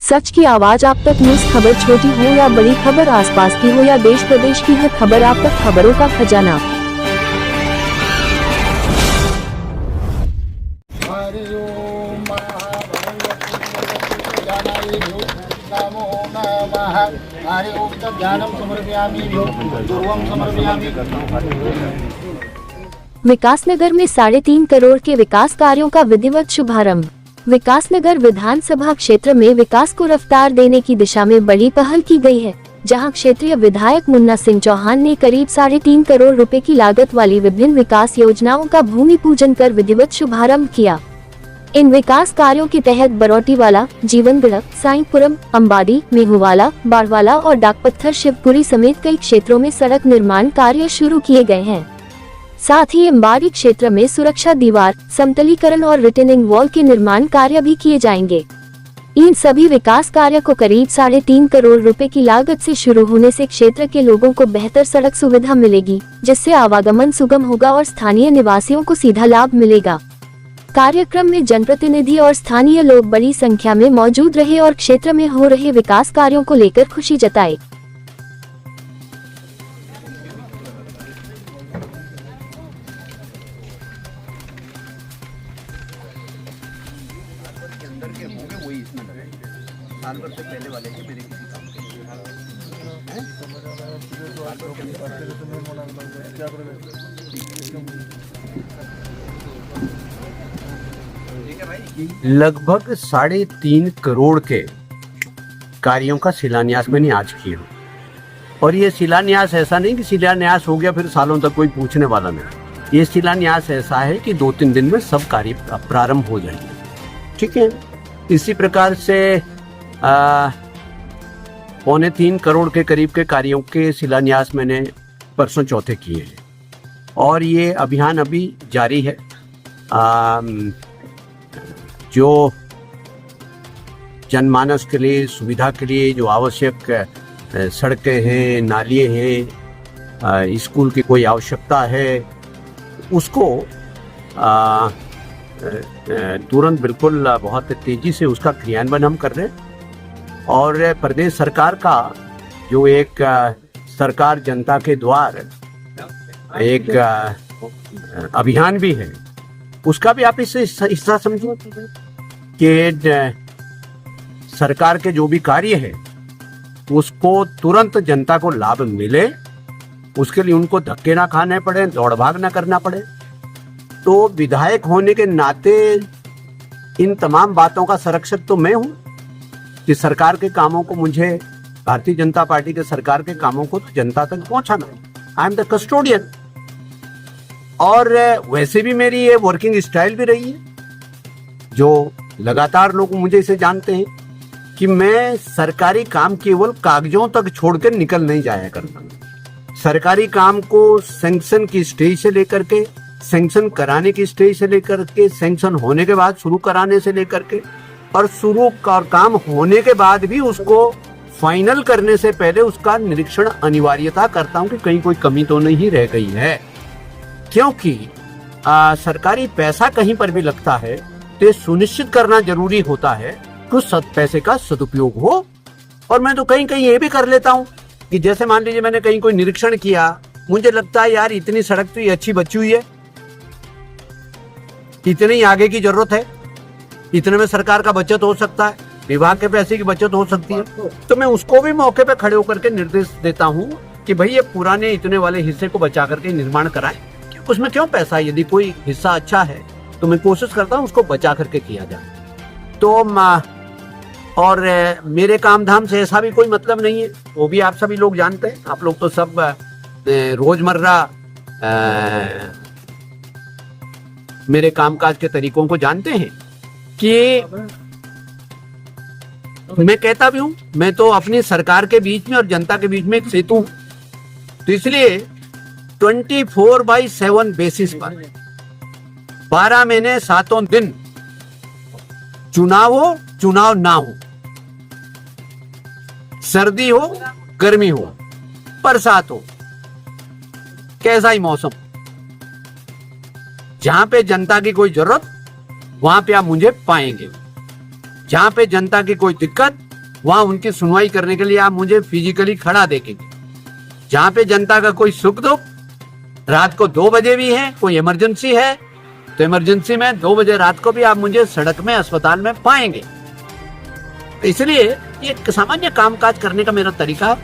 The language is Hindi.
सच की आवाज आप तक। न्यूज खबर छोटी हो या बड़ी खबर, आसपास की हो या देश प्रदेश की, हर खबर आप तक। खबरों का खजाना। विकासनगर में 3.5 करोड़ के विकास कार्यों का विधिवत शुभारंभ। विकासनगर विधानसभा क्षेत्र में विकास को रफ्तार देने की दिशा में बड़ी पहल की गई है, जहां क्षेत्रीय विधायक मुन्ना सिंह चौहान ने करीब 3.5 करोड़ रुपए की लागत वाली विभिन्न विकास योजनाओं का भूमि पूजन कर विधिवत शुभारंभ किया। इन विकास कार्यों के तहत बरौटीवाला, जीवनगढ़, साईंपुरम, अंबाडी, मेहुवाला, बाड़वाला और डाकपत्थर शिवपुरी समेत कई क्षेत्रों में सड़क निर्माण कार्य शुरू किए गए हैं। साथ ही अंबाडी क्षेत्र में सुरक्षा दीवार, समतलीकरण और रिटेनिंग वॉल के निर्माण कार्य भी किए जाएंगे। इन सभी विकास कार्य को करीब 3.5 करोड़ रुपए की लागत से शुरू होने से क्षेत्र के लोगों को बेहतर सड़क सुविधा मिलेगी, जिससे आवागमन सुगम होगा और स्थानीय निवासियों को सीधा लाभ मिलेगा। कार्यक्रम में जनप्रतिनिधि और स्थानीय लोग बड़ी संख्या में मौजूद रहे और क्षेत्र में हो रहे विकास कार्यों को लेकर खुशी जताई। साल भर से पहले वाले के मेरे किसी काम के लगभग 3.5 करोड़ के कार्यों का शिलान्यास मैंने आज किया। और ये शिलान्यास ऐसा नहीं कि शिलान्यास हो गया फिर सालों तक कोई पूछने वाला नहीं। ये शिलान्यास ऐसा है कि 2-3 दिन में सब कार्य प्रारंभ हो जाएंगे। ठीक है, इसी प्रकार से 3.25 करोड़ के करीब के कार्यों के शिलान्यास मैंने परसों चौथे किए हैं और ये अभियान अभी जारी है। जो जनमानस के लिए, सुविधा के लिए जो आवश्यक सड़कें हैं, नालियाँ हैं, स्कूल की कोई आवश्यकता है, उसको तुरंत बिल्कुल बहुत तेजी से उसका क्रियान्वयन हम कर रहे हैं। और प्रदेश सरकार का जो एक सरकार जनता के द्वार एक अभियान भी है, उसका भी आप इससे हिस्सा समझो कि सरकार के जो भी कार्य है उसको तुरंत जनता को लाभ मिले, उसके लिए उनको धक्के ना खाने पड़े, दौड़ भाग ना करना पड़े। तो विधायक होने के नाते इन तमाम बातों का संरक्षक तो मैं हूं कि सरकार के कामों को, मुझे भारतीय जनता पार्टी के सरकार के कामों को तो जनता तक पहुंचाना है। I am the custodian. और वैसे भी मेरी ये वर्किंग स्टाइल भी रही है, जो लगातार लोग मुझे इसे जानते हैं कि मैं सरकारी काम केवल कागजों तक छोड़कर निकल नहीं जाया करता। सरकारी काम को सैंक्शन की स्टेज से लेकर के, सैंक्शन कराने की स्टेज से लेकर के, सैंक्शन होने के बाद शुरू कराने से लेकर के, और शुरू और काम होने के बाद भी उसको फाइनल करने से पहले उसका निरीक्षण अनिवार्यता करता हूं कि कहीं कोई कमी तो नहीं रह गई है। क्योंकि सरकारी पैसा कहीं पर भी लगता है तो सुनिश्चित करना जरूरी होता है कि उस पैसे का सदुपयोग हो। और मैं तो कहीं कहीं ये भी कर लेता हूं कि जैसे मान लीजिए मैंने कहीं कोई निरीक्षण किया, मुझे लगता है यार इतनी सड़क तो ये अच्छी बची हुई है, इतनी आगे की जरूरत है, इतने में सरकार का बचत हो सकता है, विभाग के पैसे की बचत हो सकती है, तो मैं उसको भी मौके पे खड़े होकर के निर्देश देता हूं कि भाई ये पुराने इतने वाले हिस्से को बचा करके निर्माण कराएं। उसमें क्यों पैसा, यदि कोई हिस्सा अच्छा है तो मैं कोशिश करता हूं उसको बचा करके किया जाए। तो और मेरे काम धाम से ऐसा भी कोई मतलब नहीं है, वो भी आप सभी लोग जानते हैं। आप लोग तो सब रोजमर्रा मेरे कामकाज के तरीकों को जानते हैं कि मैं कहता भी हूं, मैं तो अपनी सरकार के बीच में और जनता के बीच में एक सेतु हूं। तो इसलिए 24/7 बेसिस पर 12 महीने 7 दिन, चुनाव हो चुनाव ना हो, सर्दी हो गर्मी हो, बरसात हो, कैसा ही मौसम, जहां पे जनता की कोई जरूरत वहां पे आप मुझे पाएंगे। जहां पे जनता की कोई दिक्कत वहां उनकी सुनवाई करने के लिए आप मुझे फिजिकली खड़ा देखेंगे। जहां पे जनता का कोई सुख दुख रात को 2 बजे भी है, कोई इमरजेंसी है तो इमरजेंसी में 2 बजे रात को भी आप मुझे सड़क में, अस्पताल में पाएंगे। इसलिए ये सामान्य कामकाज करने का मेरा तरीका